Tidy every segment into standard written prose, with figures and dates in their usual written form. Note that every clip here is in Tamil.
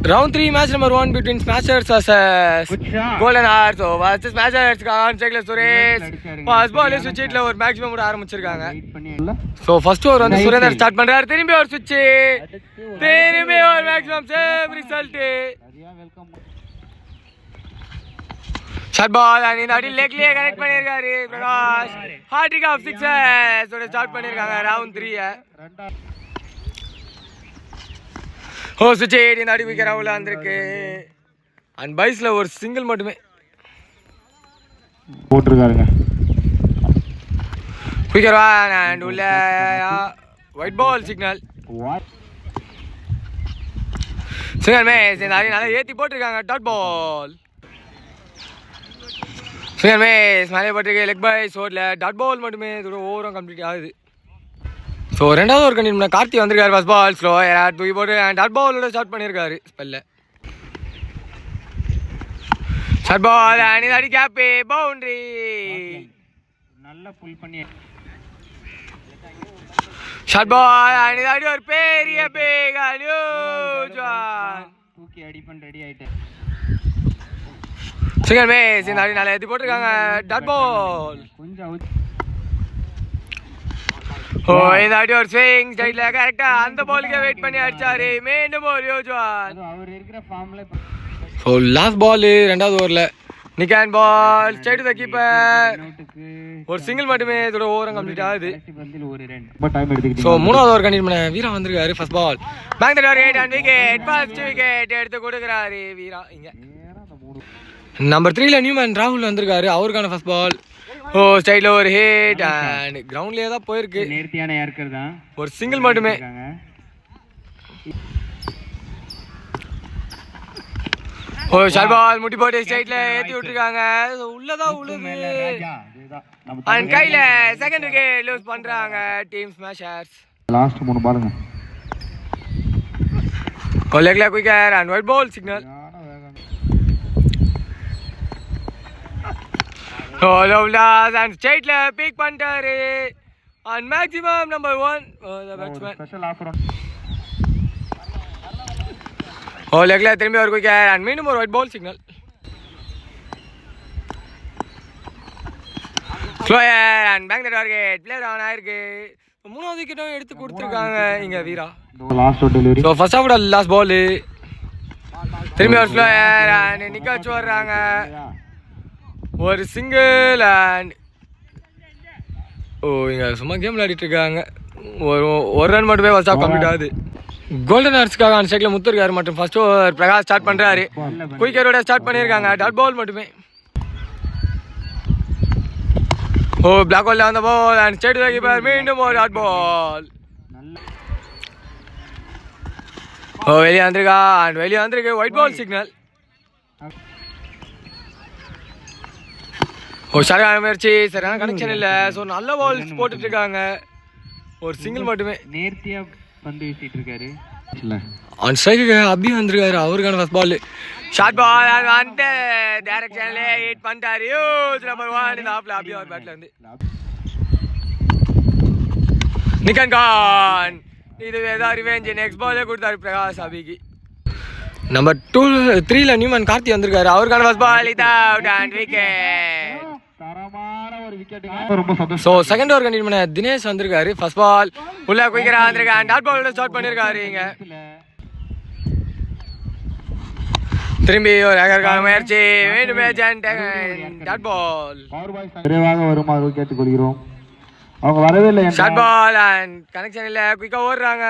Round 3 match number 1 between Smashers versus Golden Hearts. So versus Smashers on cycle Suresh. First ball is switch la or maximum oda ஆரம்பிச்சிருக்காங்க. So first over வந்து சுரேந்தர் ஸ்டார்ட் பண்றாரு. திரும்பி ஒரு switch. திரும்பி ஒரு maximum same result. Shot ball and in the leg liye connect பண்ணிருக்காரு Prakash. Hard trick of 6 so start பண்ணிருக்காங்க round 3. ஓ சுச்சேடி நாடி விக்கெட் அவுல வந்திருக்கு அண்ட் பைஸ்ல ஒரு சிங்கிள் மட்டுமே போட்டுருக்காருங்க. விக்கெட் ஒன் அண்ட் உள்ள ஒயிட் பால் சிக்னல் சிக்னல் மேஸ் நாடி நல்லா ஏத்தி போட்டிருக்காங்க டாட் பால் சிக்னல் மேஸ் மேலே போட்டிருக்கு லெக் பைஸ் ஓடல டாட் பால் மட்டுமே இதோட ஓவரும் கம்ப்ளீட் ஆகுது. ஸோ ரெண்டாவது ஒரு கண்டிப்பாக கார்த்தி வந்திருக்காரு ஃபஸ்ட் பால் ஸ்லோ தூக்கி போட்டு டாட் பாலோட ஸ்டார்ட் பண்ணியிருக்காரு ஸ்பெல்ல ஷார்ட் பால் அண்ட் அடி கேப்பு பவுண்டரி நல்லா புல் பண்ணி ஷார்ட் பால் அண்ட் அடி ஒரு பெரிய பேக் தூக்கி அடி பண்ண ரெடி ஆயிட்டு சிங்கர் மேஸ் இந்த அடி நல்லா ஏற்றி போட்டிருக்காங்க டாட் பால் கொஞ்சம் ஓ இந்த அடி ஒரு ஸ்விங் ஸ்டைல்ல கரெக்டா அந்த பாலுக்கு வெயிட் பண்ணி அடிச்சாரு மீண்டும் ஒரு யோஜ்வான் அவர் இருக்கிற ஃபார்ம்ல. ஸோ லாஸ்ட் பால் ரெண்டாவது ஓவரில் நிக்கான் பால் ஸ்ட்ரைட் த கீப்பர் ஒரு சிங்கிள் மட்டுமே இதோட ஓவரம் கம்ப்ளீட் ஆகுது. ஸோ மூணாவது ஓவர் கண்டிப்பாக பண்ண வீரா வந்திருக்காரு ஃபர்ஸ்ட் பால் பேங்க் தட் ஒரு 8 விக்கெட் ஃபர்ஸ்ட் விக்கெட் எடுத்து கொடுக்குறாரு வீரா. இங்கே நம்பர் 3ல நியூமேன் ராகுல் வந்திருக்காரு அவருக்கான ஃபர்ஸ்ட் பால் ஓ ஸ்டைல ஒரு ஹிட் அண்ட் கிரவுண்ட்லயே தான் போயிருக்கு நேர்த்தியான யார்க்கர் தான் ஒரு சிங்கிள் மட்டுமே. ஓ ஷார்ட் பால் முட்டி போட்டு ஸ்ட்ரைட்ல ஏத்தி விட்டுருக்காங்க உள்ளதான் உழுது அண்ட் கையில செகண்ட் விக்கெட் லூஸ் பண்றாங்க டீம் ஸ்மாஷர்ஸ். லாஸ்ட் 3 பாலுங்க ஓ லெக்ல quicker and white ball signal. Oh, Lovelace and straight left pick பண்ணிட்டாரு and maximum number 1 the batsman special offer oh legla திரும்பி ஒரு குயிக்கர் and மீண்டும் ஒரு white ball signal slower and bang the target play down ஆயிருக்கு மூணாவது விக்கெட்டும் எடுத்து கொடுத்திருக்காங்க இங்க Veera. Last delivery so first half last ball திரும்பி ஒரு slower and நிக்க வச்சு வர்றாங்க ஒரு சிங்கிள் அண்ட் ஓ இங்கே சும்மா கேம் விளையாடிட்டு இருக்காங்க ஒரு ரன் மட்டுமே ஃபர்ஸ்ட் ஆஃப் கம்ப்ளீட் ஆகுது. கோல்டன் ஹார்ட்ஸ்க்காக அந்த சைக்கில் முத்துருக்காரு மற்றும் ஃபர்ஸ்ட் ஓவர் பிரகாஷ் ஸ்டார்ட் பண்ணுறாரு குயிக்கரோட ஸ்டார்ட் பண்ணியிருக்காங்க டாட் பால் மட்டுமே. ஓ பிளாக் பால்ல வந்த பால் அண்ட் ஸ்ட்ரைட் கீப்பர் மீண்டும் ஒரு டாட் பால் ஓ வெளியே வந்திருக்கா அண்ட் வெளியே வந்திருக்கு ஒயிட் பால் சிக்னல். ஓ சரியான முயற்சி சரியான கனெக்ஷன் இல்லை ஸோ நல்ல பால்ஸ் போட்டுட்டு இருக்காங்க ஒரு சிங்கிள் மட்டுமே. நேர்த்தியா பந்து வீசிட்டு இருக்காரு ஆன் ஸ்ட்ரைக்கு அபி வந்திருக்காரு அவருக்கான ஃபர்ஸ்ட் பால் ஷார்ட் பால் அந்த டைரக்ஷன்ல ஹிட் பண்ணிட்டாரு நம்பர் 1 இந்த ஆப்ல அபி அவர் பேட்ல இருந்து நிக்கன் கான் இது ஏதோ ரிவெஞ்ச் நெக்ஸ்ட் பாலே கொடுத்தாரு பிரகாஷ் அபிக்கு. நம்பர் 3ல நியூமன் கார்த்தி வந்திருக்காரு அவருக்கான first ball without and wicket. So second over continue பண்ண தினேஷ் வந்திருக்காரு ஃபர்ஸ்ட் பால் உள்ள குயிக்கரா வந்திருக்காரு டாட் பாலோட ஸ்டார்ட் பண்ணிருக்காரு இங்க திரும்பி ஒரு அகர்கான முயற்சி மீண்டும் டாட் பால் விரைவாக வருமாறு கேட்டுக்கொள்கிறோம். அவங்க வரவே இல்லை ஷார்ட் பால் அண்ட் கனெக்ஷன் இல்லை குயிக்கா ஓடுறாங்க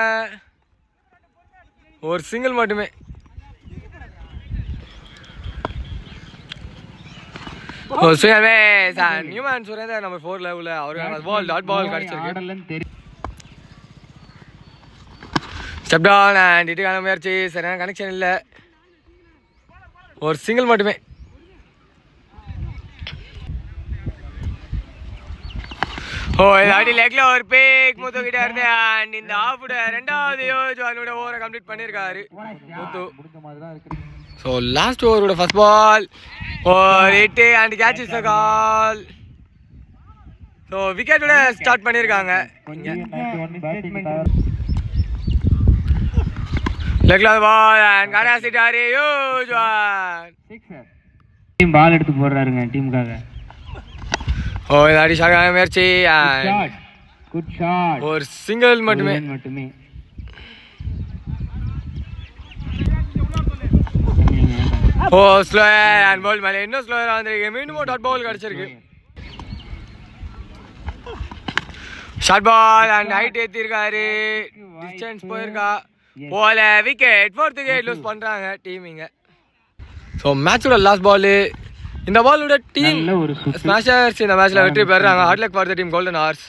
ஒரு சிங்கிள் மட்டுமே. ஓ சுயமே சார் நியூமன் சுரேந்தர் நம்பர் 4ல உள்ள அவருக்கான பால் டாட் பால் கிடைச்சிருக்கு ஸ்டெப் டவுன் அண்ட் இதுக்கான முயற்சி சரியான கனெக்ஷன் இல்லை ஒரு சிங்கிள் மட்டுமே. ஓ இல்லாட்டி லெக்ல ஒரு பேக் முத்து கிட்ட இருந்து அண்ட் இந்த ஆஃபோட ரெண்டாவது யோஜ்வானோட ஓவரை கம்ப்ளீட் பண்ணியிருக்காரு முத்து. ஸோ லாஸ்ட் ஓவரோட ஃபர்ஸ்ட் பால் ஒரு hit and catch is the call. So விக்கெட்டோட ஸ்டார்ட் பண்ணியிருக்காங்க லெக்ல பால் அண்ட் கடைசிட்டாரி ஹியூஜ் ஒன். டீம் பால் எடுத்து போடுறாருங்க டீமுக்காக. ஓ இது அடிஷாக முயற்சி ஷாட், குட் ஷாட். ஒரு சிங்கிள் மட்டுமே. ஓ ஸ்லோ அண்ட் பால் மேலே இன்னும் ஸ்லோவராக வந்திருக்கு. மீண்டும் டாட் பால் கிடச்சிருக்கு. ஷார்ட் பால் அண்ட் ஹைட் ஏற்றிருக்காரு. டிஸ்டன்ஸ் போயிருக்கா போல. விக்கெட். 4th விக்கெட் லூஸ் பண்ணுறாங்க டீமிங்க. ஸோ மேட்சோட லாஸ்ட் பால். இந்த பாலோட டீம் ஸ்மாஷர்ஸ் இந்த மேட்ச்சில் வெற்றி பெறுறாங்க. Hard luck for the team Golden hours.